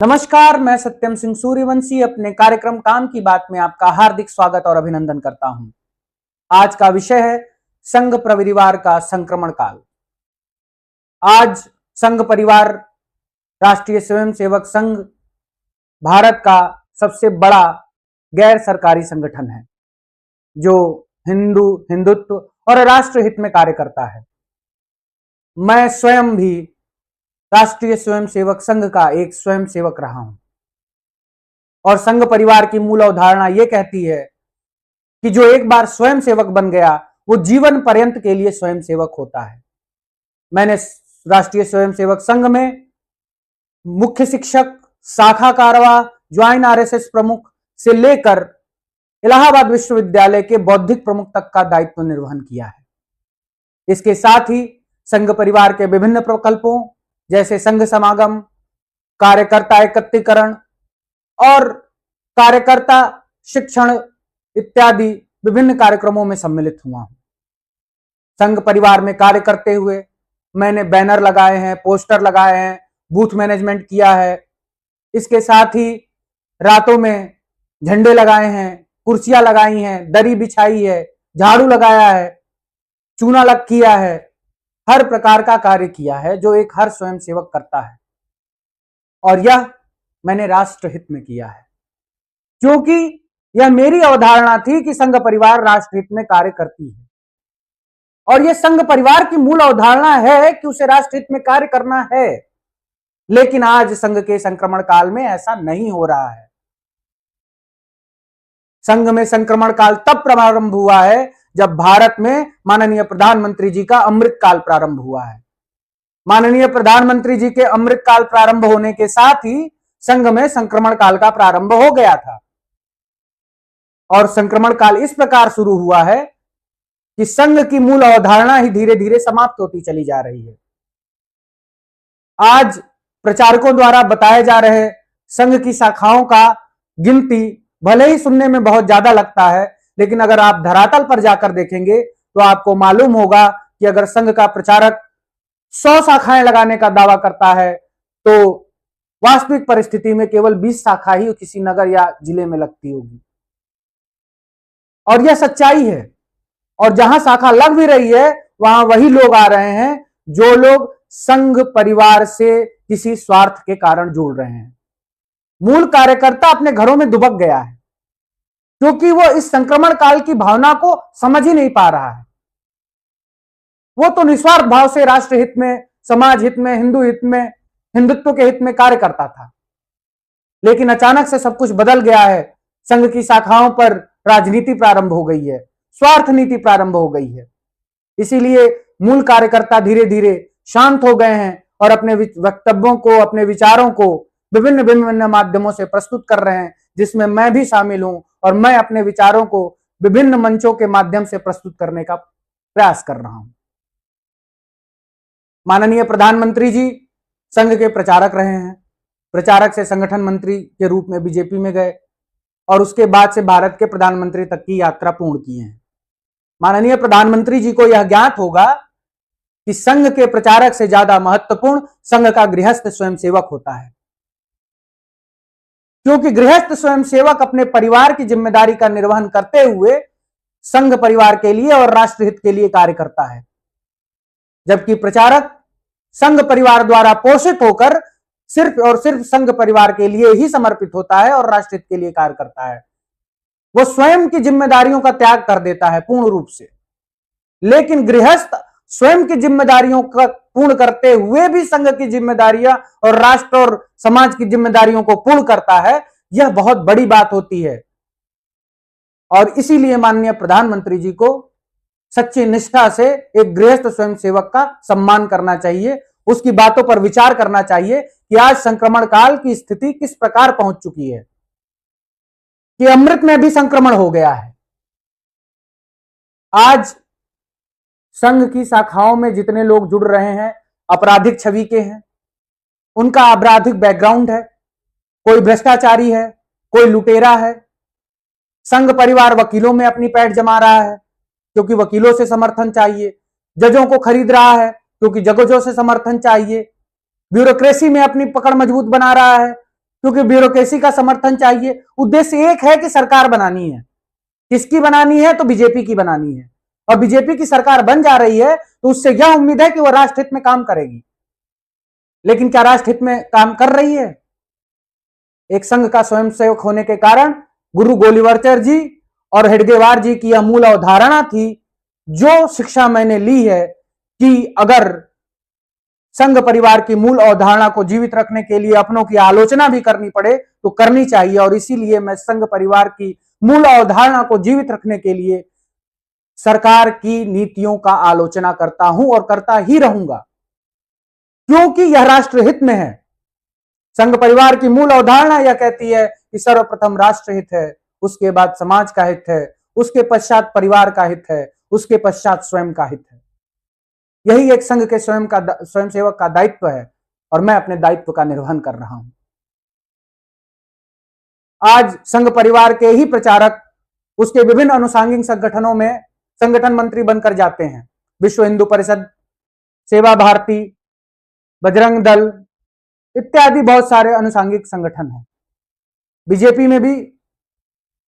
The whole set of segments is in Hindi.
नमस्कार, मैं सत्यम सिंह सूर्यवंशी अपने कार्यक्रम काम की बात में आपका हार्दिक स्वागत और अभिनंदन करता हूं। आज का विषय है संघ परिवार का संक्रमण काल। आज संघ परिवार राष्ट्रीय स्वयंसेवक संघ भारत का सबसे बड़ा गैर सरकारी संगठन है जो हिंदुत्व और राष्ट्रहित में कार्य करता है। मैं स्वयं भी राष्ट्रीय स्वयंसेवक संघ का एक स्वयंसेवक रहा हूं और संघ परिवार की मूल अवधारणा यह कहती है कि जो एक बार स्वयंसेवक बन गया वो जीवन पर्यंत के लिए स्वयंसेवक होता है। मैंने राष्ट्रीय स्वयंसेवक संघ में मुख्य शिक्षक, शाखा कारवा, ज्वाइन आरएसएस प्रमुख से लेकर इलाहाबाद विश्वविद्यालय के बौद्धिक प्रमुख तक का दायित्व निर्वहन किया है। इसके साथ ही संघ परिवार के विभिन्न प्रकल्पों जैसे संघ समागम, कार्यकर्ता एकत्रीकरण और कार्यकर्ता शिक्षण इत्यादि विभिन्न कार्यक्रमों में सम्मिलित हुआ हूं। संघ परिवार में कार्य करते हुए मैंने बैनर लगाए हैं, पोस्टर लगाए हैं, बूथ मैनेजमेंट किया है। इसके साथ ही रातों में झंडे लगाए हैं, कुर्सियां लगाई हैं, दरी बिछाई है, झाड़ू लगाया है, चूना लग किया है, हर प्रकार का कार्य किया है जो एक हर स्वयंसेवक करता है। और यह मैंने राष्ट्रहित में किया है क्योंकि यह मेरी अवधारणा थी कि संघ परिवार राष्ट्रहित में कार्य करती है और यह संघ परिवार की मूल अवधारणा है कि उसे राष्ट्रहित में कार्य करना है। लेकिन आज संघ के संक्रमण काल में ऐसा नहीं हो रहा है। संघ में संक्रमण काल तब प्रारंभ हुआ है जब भारत में माननीय प्रधानमंत्री जी का अमृत काल प्रारंभ हुआ है। माननीय प्रधानमंत्री जी के अमृत काल प्रारंभ होने के साथ ही संघ में संक्रमण काल का प्रारंभ हो गया था और संक्रमण काल इस प्रकार शुरू हुआ है कि संघ की मूल अवधारणा ही धीरे धीरे समाप्त होती चली जा रही है। आज प्रचारकों द्वारा बताए जा रहे संघ की शाखाओं का गिनती भले ही सुनने में बहुत ज्यादा लगता है, लेकिन अगर आप धरातल पर जाकर देखेंगे तो आपको मालूम होगा कि अगर संघ का प्रचारक 100 शाखाएं लगाने का दावा करता है तो वास्तविक परिस्थिति में केवल 20 शाखा ही किसी नगर या जिले में लगती होगी। और यह सच्चाई है। और जहां शाखा लग भी रही है वहां वही लोग आ रहे हैं जो लोग संघ परिवार से किसी स्वार्थ के कारण जुड़ रहे हैं। मूल कार्यकर्ता अपने घरों में दुबक गया है क्योंकि वो इस संक्रमण काल की भावना को समझ ही नहीं पा रहा है। वो तो निस्वार्थ भाव से राष्ट्र हित में, समाज हित में, हिंदू हित में, हिंदुत्व के हित में कार्य करता था, लेकिन अचानक से सब कुछ बदल गया है। संघ की शाखाओं पर राजनीति प्रारंभ हो गई है, स्वार्थ नीति प्रारंभ हो गई है। इसीलिए मूल कार्यकर्ता धीरे धीरे शांत हो गए हैं और अपने वक्तव्यों को, अपने विचारों को विभिन्न विभिन्न माध्यमों से प्रस्तुत कर रहे हैं, जिसमें मैं भी शामिल हूं और मैं अपने विचारों को विभिन्न मंचों के माध्यम से प्रस्तुत करने का प्रयास कर रहा हूं। माननीय प्रधानमंत्री जी संघ के प्रचारक रहे हैं। प्रचारक से संगठन मंत्री के रूप में बीजेपी में गए और उसके बाद से भारत के प्रधानमंत्री तक की यात्रा पूर्ण की है। माननीय प्रधानमंत्री जी को यह ज्ञात होगा कि संघ के प्रचारक से ज्यादा महत्वपूर्ण संघ का गृहस्थ स्वयंसेवक होता है, क्योंकि गृहस्थ स्वयंसेवक अपने परिवार की जिम्मेदारी का निर्वहन करते हुए संघ परिवार के लिए और राष्ट्रहित के लिए कार्य करता है, जबकि प्रचारक संघ परिवार द्वारा पोषित होकर सिर्फ और सिर्फ संघ परिवार के लिए ही समर्पित होता है और राष्ट्रहित के लिए कार्य करता है। वो स्वयं की जिम्मेदारियों का त्याग कर देता है पूर्ण रूप से। लेकिन गृहस्थ स्वयं की जिम्मेदारियों का पूर्ण करते हुए भी संघ की जिम्मेदारियां और राष्ट्र और समाज की जिम्मेदारियों को पूर्ण करता है। यह बहुत बड़ी बात होती है और इसीलिए माननीय प्रधानमंत्री जी को सच्ची निष्ठा से एक गृहस्थ स्वयंसेवक का सम्मान करना चाहिए, उसकी बातों पर विचार करना चाहिए कि आज संक्रमण काल की स्थिति किस प्रकार पहुंच चुकी है कि अमृत में भी संक्रमण हो गया है। आज संघ की शाखाओं में जितने लोग जुड़ रहे हैं आपराधिक छवि के हैं, उनका आपराधिक बैकग्राउंड है, कोई भ्रष्टाचारी है, कोई लुटेरा है। संघ परिवार वकीलों में अपनी पैठ जमा रहा है क्योंकि वकीलों से समर्थन चाहिए, जजों को खरीद रहा है क्योंकि जजों से समर्थन चाहिए, ब्यूरोक्रेसी में अपनी पकड़ मजबूत बना रहा है क्योंकि ब्यूरोक्रेसी का समर्थन चाहिए। उद्देश्य एक है कि सरकार बनानी है। किसकी बनानी है? तो बीजेपी की बनानी है। और बीजेपी की सरकार बन जा रही है तो उससे यह उम्मीद है कि वह राष्ट्र हित में काम करेगी। लेकिन क्या राष्ट्र हित में काम कर रही है? एक संघ का स्वयंसेवक होने के कारण गुरु गोलीवरचर जी और हेडगेवार जी की यह मूल अवधारणा थी, जो शिक्षा मैंने ली है कि अगर संघ परिवार की मूल अवधारणा को जीवित रखने के लिए अपनों की आलोचना भी करनी पड़े तो करनी चाहिए। और इसीलिए मैं संघ परिवार की मूल अवधारणा को जीवित रखने के लिए सरकार की नीतियों का आलोचना करता हूं और करता ही रहूंगा, क्योंकि यह राष्ट्र हित में है। संघ परिवार की मूल अवधारणा यह कहती है कि सर्वप्रथम राष्ट्र हित है, उसके बाद समाज का हित है, उसके पश्चात परिवार का हित है, उसके पश्चात स्वयं का हित है। यही एक संघ के स्वयंसेवक का दायित्व है और मैं अपने दायित्व का निर्वहन कर रहा हूं। आज संघ परिवार के ही प्रचारक उसके विभिन्न अनुसांगिक संगठनों में संगठन मंत्री बनकर जाते हैं। विश्व हिंदू परिषद, सेवा भारती, बजरंग दल इत्यादि बहुत सारे अनुसांगिक संगठन हैं। बीजेपी में भी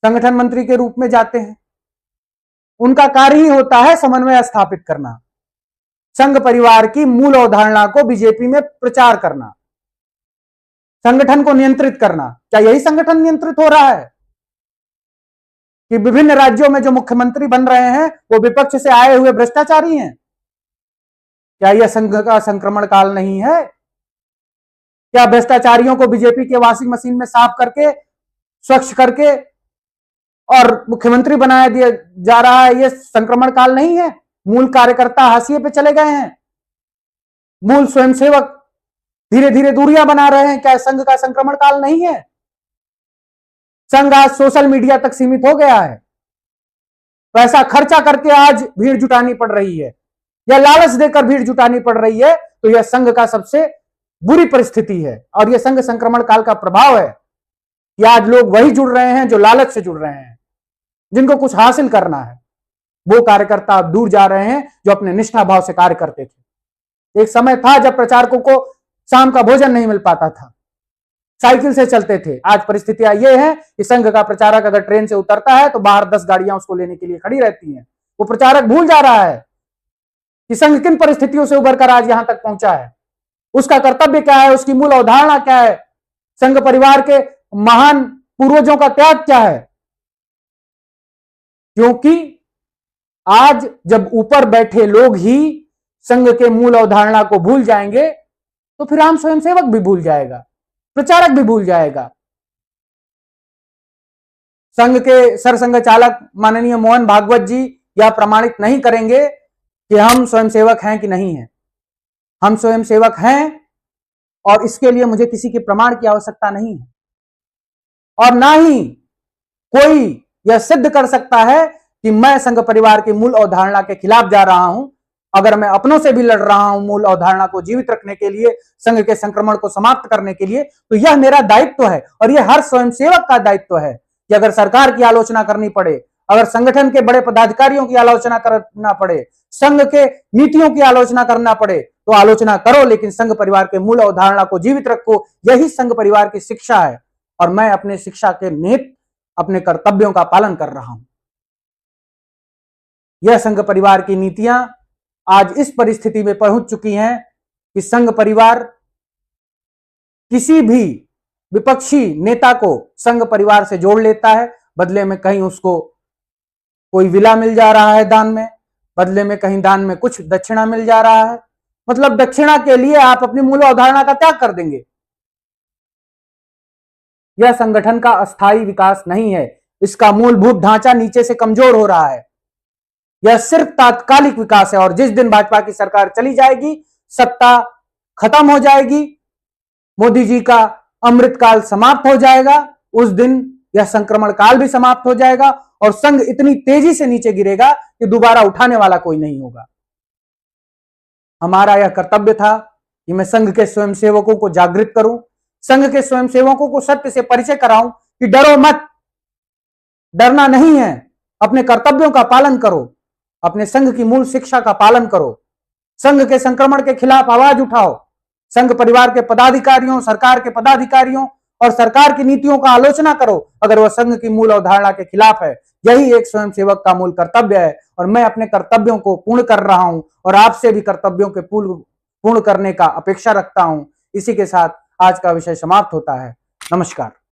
संगठन मंत्री के रूप में जाते हैं। उनका कार्य ही होता है समन्वय स्थापित करना, संघ परिवार की मूल अवधारणा को बीजेपी में प्रचार करना, संगठन को नियंत्रित करना। क्या यही संगठन नियंत्रित हो रहा है कि विभिन्न राज्यों में जो मुख्यमंत्री बन रहे हैं वो विपक्ष से आए हुए भ्रष्टाचारी हैं? क्या यह संघ का संक्रमण काल नहीं है? क्या भ्रष्टाचारियों को बीजेपी के वॉशिंग मशीन में साफ करके, स्वच्छ करके और मुख्यमंत्री बनाया दिया जा रहा है? यह संक्रमण काल नहीं है? मूल कार्यकर्ता हाशिए पे चले गए हैं, मूल स्वयंसेवक धीरे धीरे दूरियां बना रहे हैं। क्या संघ का संक्रमण काल नहीं है? संघ आज सोशल मीडिया तक सीमित हो गया है। पैसा खर्चा करके आज भीड़ जुटानी पड़ रही है या लालच देकर भीड़ जुटानी पड़ रही है, तो यह संघ का सबसे बुरी परिस्थिति है। और यह संघ संक्रमण काल का प्रभाव है कि आज लोग वही जुड़ रहे हैं जो लालच से जुड़ रहे हैं, जिनको कुछ हासिल करना है। वो कार्यकर्ता अब दूर जा रहे हैं जो अपने निष्ठा भाव से कार्य करते थे। एक समय था जब प्रचारकों को शाम का भोजन नहीं मिल पाता था, साइकिल से चलते थे। आज परिस्थितियां ये है कि संघ का प्रचारक अगर ट्रेन से उतरता है तो बाहर 10 गाड़ियां उसको लेने के लिए खड़ी रहती हैं। वो प्रचारक भूल जा रहा है कि संघ किन परिस्थितियों से उभरकर आज यहां तक पहुंचा है, उसका कर्तव्य क्या है, उसकी मूल अवधारणा क्या है, संघ परिवार के महान पूर्वजों का त्याग क्या है। क्योंकि आज जब ऊपर बैठे लोग ही संघ के मूल अवधारणा को भूल जाएंगे तो फिर आम स्वयंसेवक भी भूल जाएगा, प्रचारक भी भूल जाएगा। संघ के सरसंघ चालक माननीय मोहन भागवत जी यह प्रमाणित नहीं करेंगे कि हम स्वयंसेवक हैं कि नहीं हैं। हम स्वयंसेवक हैं और इसके लिए मुझे किसी के प्रमाण की आवश्यकता नहीं है, और ना ही कोई यह सिद्ध कर सकता है कि मैं संघ परिवार की मूल अवधारणा के खिलाफ जा रहा हूं। अगर मैं अपनों से भी लड़ रहा हूं मूल अवधारणा को जीवित रखने के लिए, संघ के संक्रमण को समाप्त करने के लिए, तो यह मेरा दायित्व है और यह हर स्वयंसेवक का दायित्व है कि अगर सरकार की आलोचना करनी पड़े, अगर संगठन के बड़े पदाधिकारियों की आलोचना करना पड़े, संघ के नीतियों की आलोचना करना पड़े, तो आलोचना करो, लेकिन संघ परिवार के मूल अवधारणा को जीवित रखो। यही संघ परिवार की शिक्षा है और मैं अपने शिक्षा के निहित अपने कर्तव्यों का पालन कर रहा हूं। यह संघ परिवार की नीतियां आज इस परिस्थिति में पहुंच चुकी हैं कि संघ परिवार किसी भी विपक्षी नेता को संघ परिवार से जोड़ लेता है, बदले में कहीं उसको कोई विला मिल जा रहा है दान में, बदले में कहीं दान में कुछ दक्षिणा मिल जा रहा है। मतलब दक्षिणा के लिए आप अपनी मूल अवधारणा का त्याग कर देंगे। यह संगठन का अस्थायी विकास नहीं है, इसका मूलभूत ढांचा नीचे से कमजोर हो रहा है। यह सिर्फ तात्कालिक विकास है और जिस दिन भाजपा की सरकार चली जाएगी, सत्ता खत्म हो जाएगी, मोदी जी का अमृतकाल समाप्त हो जाएगा, उस दिन यह संक्रमण काल भी समाप्त हो जाएगा और संघ इतनी तेजी से नीचे गिरेगा कि दोबारा उठाने वाला कोई नहीं होगा। हमारा यह कर्तव्य था कि मैं संघ के स्वयंसेवकों को जागृत करूं, संघ के स्वयंसेवकों को सत्य से परिचय कराऊं कि डरो मत, डरना नहीं है, अपने कर्तव्यों का पालन करो, अपने संघ की मूल शिक्षा का पालन करो, संघ के संक्रमण के खिलाफ आवाज उठाओ। संघ परिवार के पदाधिकारियों, सरकार के पदाधिकारियों और सरकार की नीतियों का आलोचना करो अगर वह संघ की मूल अवधारणा के खिलाफ है। यही एक स्वयंसेवक का मूल कर्तव्य है और मैं अपने कर्तव्यों को पूर्ण कर रहा हूं और आपसे भी कर्तव्यों के पूर्ण करने का अपेक्षा रखता हूं। इसी के साथ आज का विषय समाप्त होता है। नमस्कार।